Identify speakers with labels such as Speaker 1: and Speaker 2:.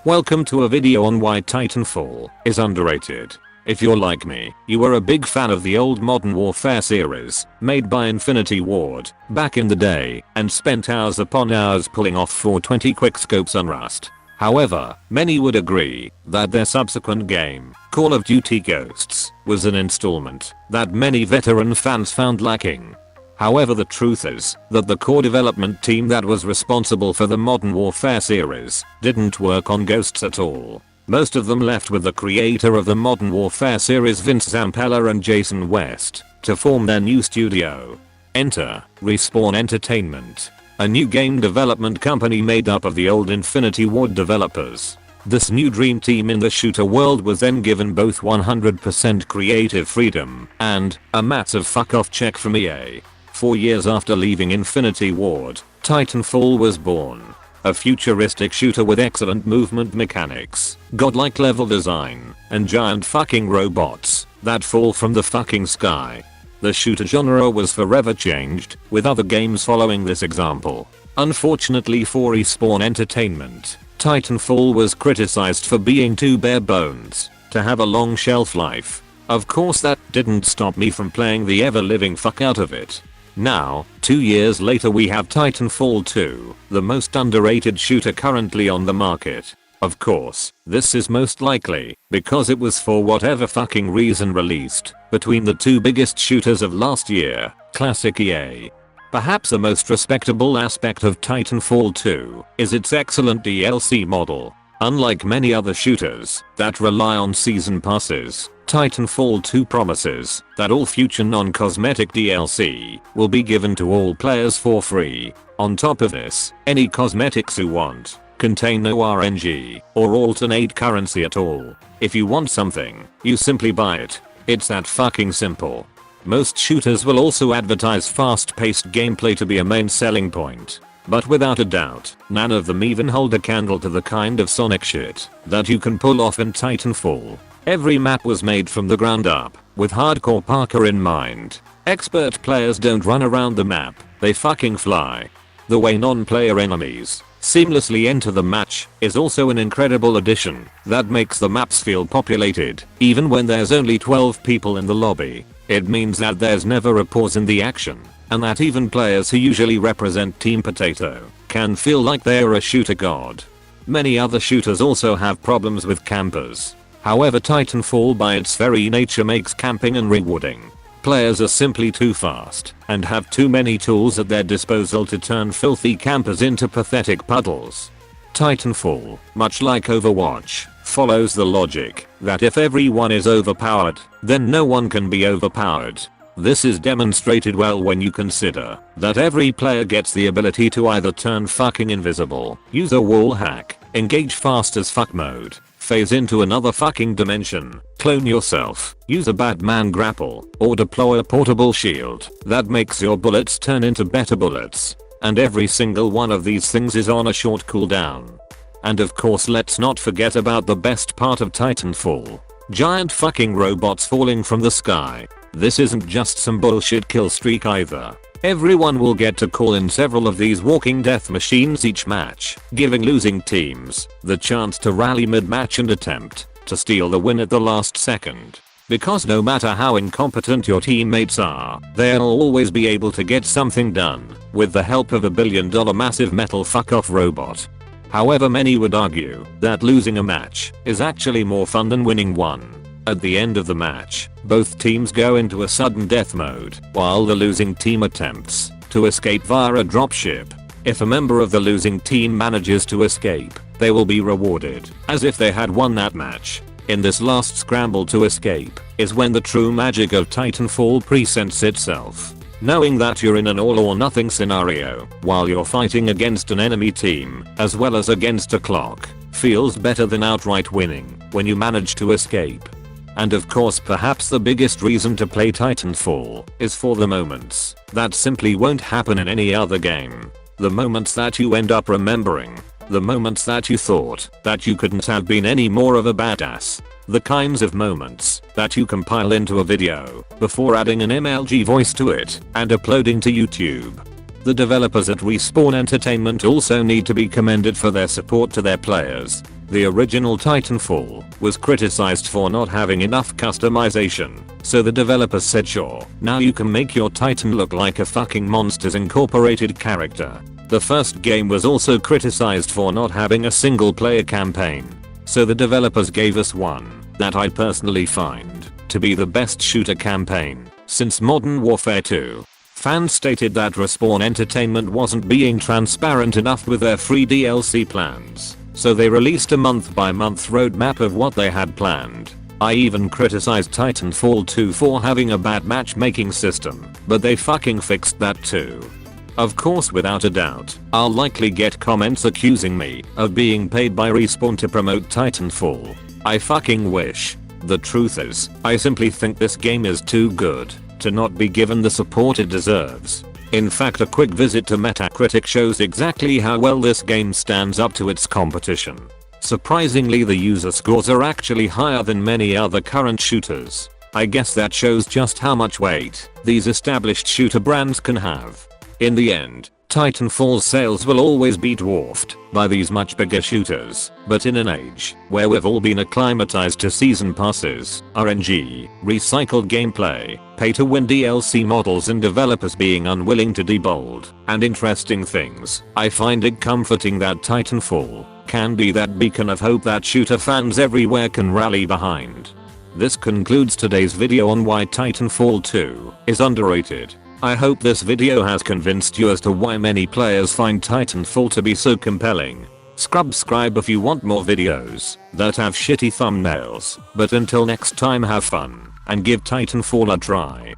Speaker 1: Welcome to a video on why Titanfall is underrated. If you're like me, you were a big fan of the old Modern Warfare series, made by Infinity Ward, back in the day, and spent hours upon hours pulling off 420 quickscopes on Rust. However, many would agree that their subsequent game, Call of Duty Ghosts, was an installment that many veteran fans found lacking. However, the truth is that the core development team that was responsible for the Modern Warfare series didn't work on Ghosts at all. Most of them left with the creator of the Modern Warfare series, Vince Zampella and Jason West, to form their new studio. Enter Respawn Entertainment, a new game development company made up of the old Infinity Ward developers. This new dream team in the shooter world was then given both 100% creative freedom and a massive fuck off check from EA. 4 years after leaving Infinity Ward, Titanfall was born. A futuristic shooter with excellent movement mechanics, godlike level design, and giant fucking robots that fall from the fucking sky. The shooter genre was forever changed, with other games following this example. Unfortunately for Respawn Entertainment, Titanfall was criticized for being too bare bones to have a long shelf life. Of course, that didn't stop me from playing the ever living fuck out of it. Now, 2 years later, we have Titanfall 2, the most underrated shooter currently on the market. Of course, this is most likely because it was for whatever fucking reason released between the two biggest shooters of last year, classic EA. Perhaps the most respectable aspect of Titanfall 2 is its excellent DLC model. Unlike many other shooters that rely on season passes, Titanfall 2 promises that all future non-cosmetic DLC will be given to all players for free. On top of this, any cosmetics you want contain no RNG or alternate currency at all. If you want something, you simply buy it. It's that fucking simple. Most shooters will also advertise fast-paced gameplay to be a main selling point. But without a doubt, none of them even hold a candle to the kind of Sonic shit that you can pull off in Titanfall. Every map was made from the ground up, with hardcore parkour in mind. Expert players don't run around the map, they fucking fly. The way non-player enemies seamlessly enter the match is also an incredible addition that makes the maps feel populated, even when there's only 12 people in the lobby. It means that there's never a pause in the action, and that even players who usually represent Team Potato can feel like they're a shooter god. Many other shooters also have problems with campers. However, Titanfall by its very nature makes camping unrewarding. Players are simply too fast and have too many tools at their disposal to turn filthy campers into pathetic puddles. Titanfall, much like Overwatch, follows the logic that if everyone is overpowered, then no one can be overpowered. This is demonstrated well when you consider that every player gets the ability to either turn fucking invisible, use a wall hack, engage fast as fuck mode, phase into another fucking dimension, clone yourself, use a Batman grapple, or deploy a portable shield that makes your bullets turn into better bullets. And every single one of these things is on a short cooldown. And of course, let's not forget about the best part of Titanfall. Giant fucking robots falling from the sky. This isn't just some bullshit kill streak either. Everyone will get to call in several of these walking death machines each match, giving losing teams the chance to rally mid-match and attempt to steal the win at the last second. Because no matter how incompetent your teammates are, they'll always be able to get something done with the help of a billion-dollar massive metal fuck-off robot. However, many would argue that losing a match is actually more fun than winning one. At the end of the match, both teams go into a sudden death mode, while the losing team attempts to escape via a dropship. If a member of the losing team manages to escape, they will be rewarded as if they had won that match. In this last scramble to escape is when the true magic of Titanfall presents itself. Knowing that you're in an all or nothing scenario while you're fighting against an enemy team as well as against a clock feels better than outright winning when you manage to escape. And of course, perhaps the biggest reason to play Titanfall is for the moments that simply won't happen in any other game. The moments that you end up remembering. The moments that you thought that you couldn't have been any more of a badass. The kinds of moments that you compile into a video before adding an MLG voice to it and uploading to YouTube. The developers at Respawn Entertainment also need to be commended for their support to their players. The original Titanfall was criticized for not having enough customization, so the developers said sure, now you can make your Titan look like a fucking Monsters Incorporated character. The first game was also criticized for not having a single player campaign, so the developers gave us one that I personally find to be the best shooter campaign since Modern Warfare 2. Fans stated that Respawn Entertainment wasn't being transparent enough with their free DLC plans, so they released a month-by-month roadmap of what they had planned. I even criticized Titanfall 2 for having a bad matchmaking system, but they fucking fixed that too. Of course, without a doubt, I'll likely get comments accusing me of being paid by Respawn to promote Titanfall. I fucking wish. The truth is, I simply think this game is too good to not be given the support it deserves. In fact, a quick visit to Metacritic shows exactly how well this game stands up to its competition. Surprisingly, the user scores are actually higher than many other current shooters. I guess that shows just how much weight these established shooter brands can have. In the end, Titanfall's sales will always be dwarfed by these much bigger shooters, but in an age where we've all been acclimatized to season passes, RNG, recycled gameplay, pay-to-win DLC models and developers being unwilling to do bold and interesting things, I find it comforting that Titanfall can be that beacon of hope that shooter fans everywhere can rally behind. This concludes today's video on why Titanfall 2 is underrated. I hope this video has convinced you as to why many players find Titanfall to be so compelling. Subscribe if you want more videos that have shitty thumbnails, but until next time, have fun and give Titanfall a try.